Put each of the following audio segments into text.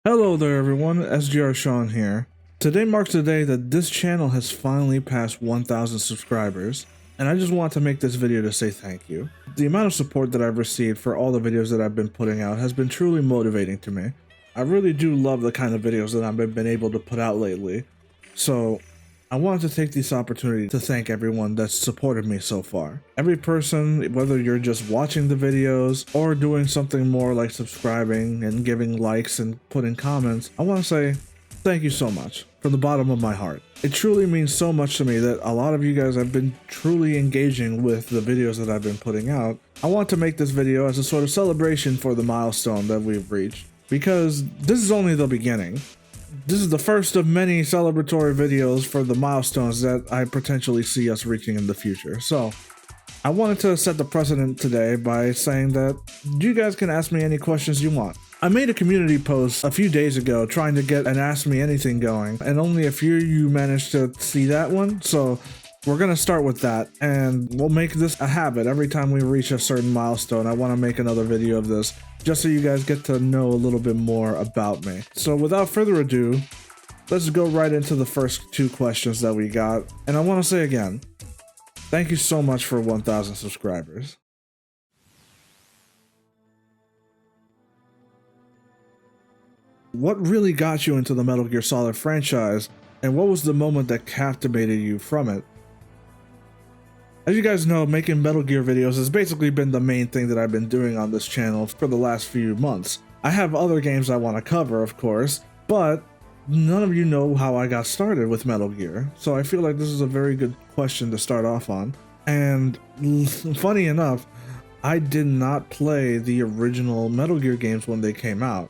Hello there everyone, SGR Sean here. Today marks the day that this channel has finally passed 1,000 subscribers, and I just want to make this video to say thank you. The amount of support that I've received for all the videos that I've been putting out has been truly motivating to me. I really do love the kind of videos that I've been able to put out lately, so I wanted to take this opportunity to thank everyone that's supported me so far. Every person, whether you're just watching the videos or doing something more like subscribing and giving likes and putting comments, I want to say thank you so much from the bottom of my heart. It truly means so much to me that a lot of you guys have been truly engaging with the videos that I've been putting out. I want to make this video as a sort of celebration for the milestone that we've reached, because this is only the beginning. This is the first of many celebratory videos for the milestones that I potentially see us reaching in the future. So I wanted to set the precedent today by saying that you guys can ask me any questions you want. I made a community post a few days ago trying to get an Ask Me Anything going, and only a few of you managed to see that one. So we're going to start with that, and we'll make this a habit. Every time we reach a certain milestone, I want to make another video of this, just so you guys get to know a little bit more about me. So without further ado, let's go right into the first two questions that we got. And I want to say again, thank you so much for 1,000 subscribers. What really got you into the Metal Gear Solid franchise, and what was the moment that captivated you from it? As you guys know, making Metal Gear videos has basically been the main thing that I've been doing on this channel for the last few months. I have other games I want to cover, of course, but none of you know how I got started with Metal Gear, so I feel like this is a very good question to start off on. And funny enough, I did not play the original Metal Gear games when they came out.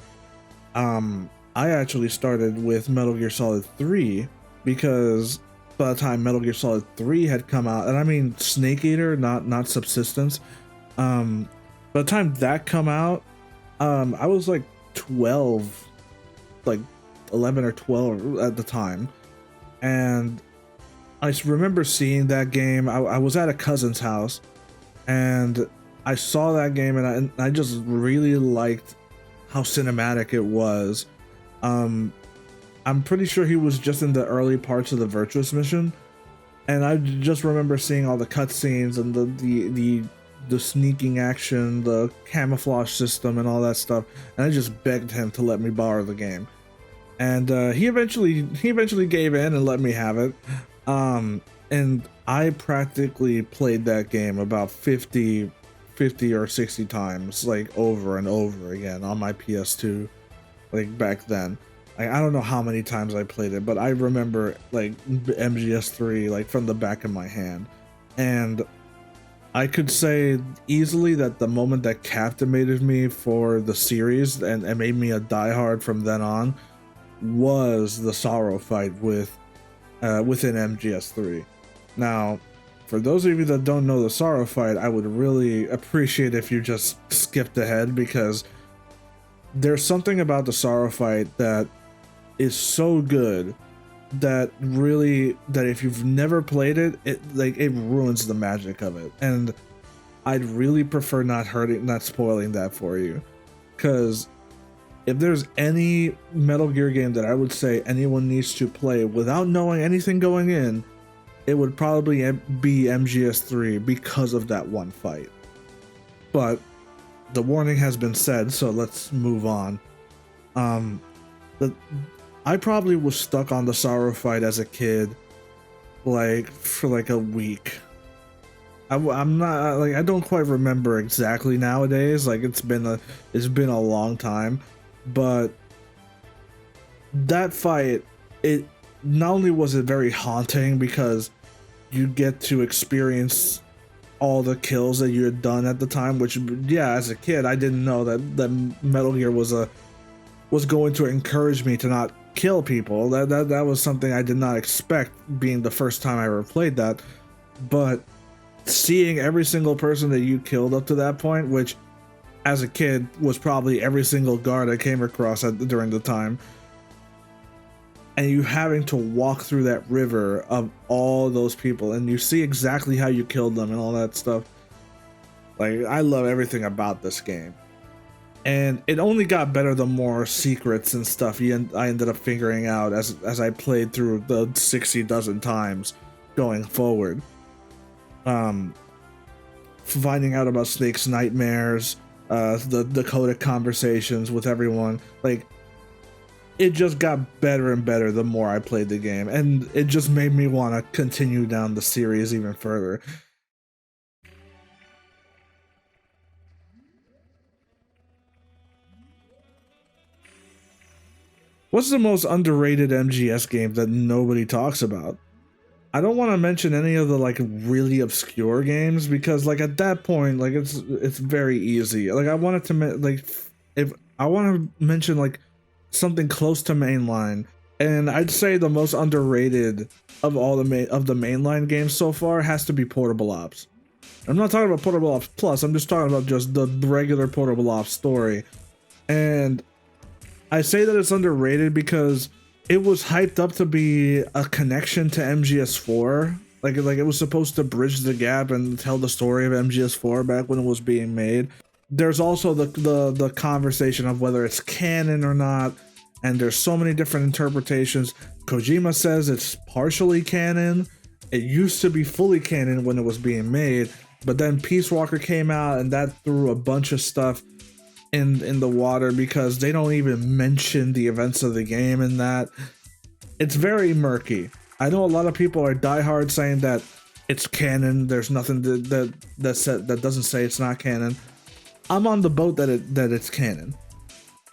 I actually started with Metal Gear Solid 3 because by the time Metal Gear Solid 3 had come out, and I mean Snake Eater, not Subsistence, by the time that come out, I was like 12, like 11 or 12 at the time, and I remember seeing that game. I was at a cousin's house, and I saw that game, and I just really liked how cinematic it was. I'm pretty sure he was just in the early parts of the Virtuous mission, and I just remember seeing all the cutscenes and the sneaking action, the camouflage system, and all that stuff. And I just begged him to let me borrow the game, and he eventually gave in and let me have it. And I practically played that game about 50 or 60 times, like over and over again on my PS2, like back then. I don't know how many times I played it, but I remember like MGS3 like from the back of my hand. And I could say easily that the moment that captivated me for the series and made me a diehard from then on was the Sorrow fight within MGS3. Now, for those of you that don't know the Sorrow fight, I would really appreciate if you just skipped ahead, because there's something about the Sorrow fight that is so good that if you've never played it, it ruins the magic of it. And I'd really prefer not spoiling that for you, because if there's any Metal Gear game that I would say anyone needs to play without knowing anything going in, it would probably be MGS3 because of that one fight. But the warning has been said, so let's move on. I probably was stuck on the Sorrow fight as a kid, like for like a week. I'm not like, I don't quite remember exactly nowadays. Like it's been a long time, but that fight, it not only was it very haunting because you get to experience all the kills that you had done at the time, which, yeah, as a kid I didn't know that Metal Gear was going to encourage me to not kill people. That was something I did not expect, being the first time I ever played that. But seeing every single person that you killed up to that point, which as a kid was probably every single guard I came across during the time, and you having to walk through that river of all those people, and you see exactly how you killed them and all that stuff. Like, I love everything about this game. And it only got better the more secrets and stuff I ended up figuring out as I played through the 60 dozen times going forward. Finding out about Snake's nightmares, the codec conversations with everyone, like, it just got better and better the more I played the game, and it just made me want to continue down the series even further. What's the most underrated MGS game that nobody talks about? I don't want to mention any of the like really obscure games, because like at that point, like it's very easy. Like I wanted to like, if I want to mention like something close to mainline, and I'd say the most underrated of all the mainline games so far has to be Portable Ops. I'm not talking about Portable Ops Plus, I'm just talking about just the regular Portable Ops story. And I say that it's underrated because it was hyped up to be a connection to MGS4. Like it was supposed to bridge the gap and tell the story of MGS4 back when it was being made. There's also the conversation of whether it's canon or not, and there's so many different interpretations. Kojima says it's partially canon. It used to be fully canon when it was being made, but then Peace Walker came out and that threw a bunch of stuff in the water, because they don't even mention the events of the game in that. It's very murky. I know a lot of people are diehard saying that it's canon. There's nothing that doesn't say it's not canon. I'm on the boat that it's canon.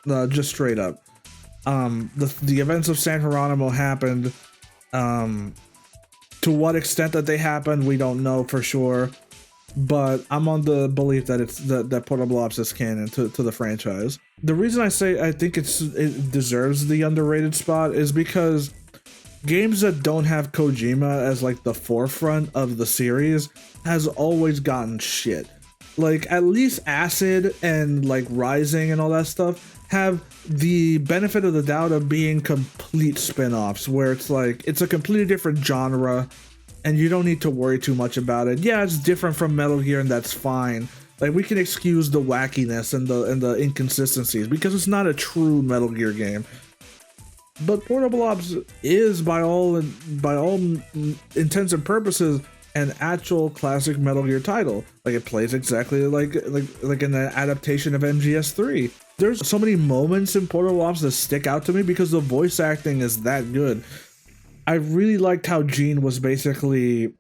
Just straight up. The events of San Geronimo happened. To what extent that they happened, we don't know for sure. But I'm on the belief that that Portable Ops is canon to the franchise. The reason I say I think it deserves the underrated spot is because games that don't have Kojima as like the forefront of the series has always gotten shit. Like at least Acid and like Rising and all that stuff have the benefit of the doubt of being complete spin-offs, where it's like it's a completely different genre and you don't need to worry too much about it. Yeah, it's different from Metal Gear, and that's fine. Like we can excuse the wackiness and the inconsistencies because it's not a true Metal Gear game. But Portable Ops is by all intents and purposes an actual classic Metal Gear title. Like it plays exactly like an adaptation of MGS3. There's so many moments in Portable Ops that stick out to me because the voice acting is that good. I really liked how Gene was basically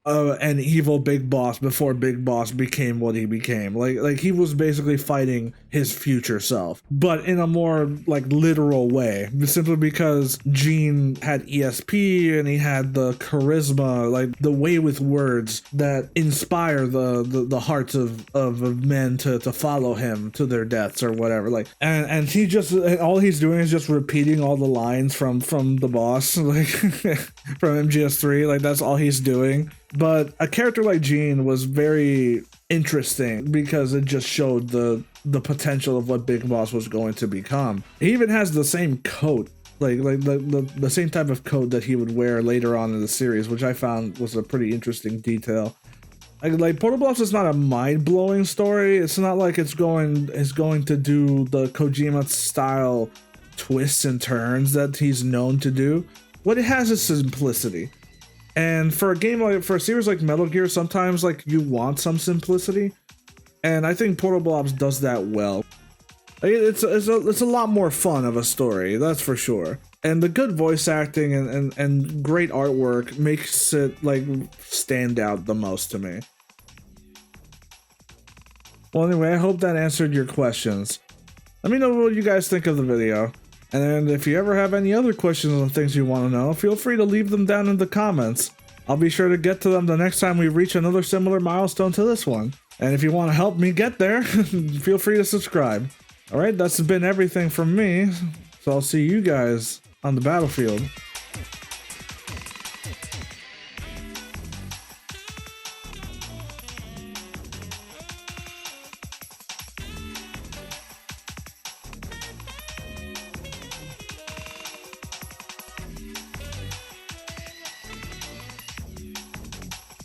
an evil Big Boss before Big Boss became what he became. Like he was basically fighting his future self, but in a more like literal way, simply because Gene had ESP and he had the charisma, like the way with words that inspire the hearts of men to follow him to their deaths or whatever. Like and he just, and all he's doing is just repeating all the lines from the boss, like from MGS3. Like that's all he's doing. But a character like Gene was very interesting because it just showed the potential of what Big Boss was going to become. He even has the same coat, like the same type of coat that he would wear later on in the series, which I found was a pretty interesting detail. Like Portable Ops is not a mind-blowing story. It's not like it's going to do the Kojima style twists and turns that he's known to do. What it has is simplicity. And for a series like Metal Gear, sometimes like you want some simplicity, and I think Portable Ops does that well. Like, it's a lot more fun of a story, that's for sure. And the good voice acting and great artwork makes it like stand out the most to me. Well, anyway, I hope that answered your questions. Let me know what you guys think of the video. And if you ever have any other questions on things you want to know, feel free to leave them down in the comments. I'll be sure to get to them the next time we reach another similar milestone to this one. And if you want to help me get there, feel free to subscribe. Alright, that's been everything from me, so I'll see you guys on the battlefield.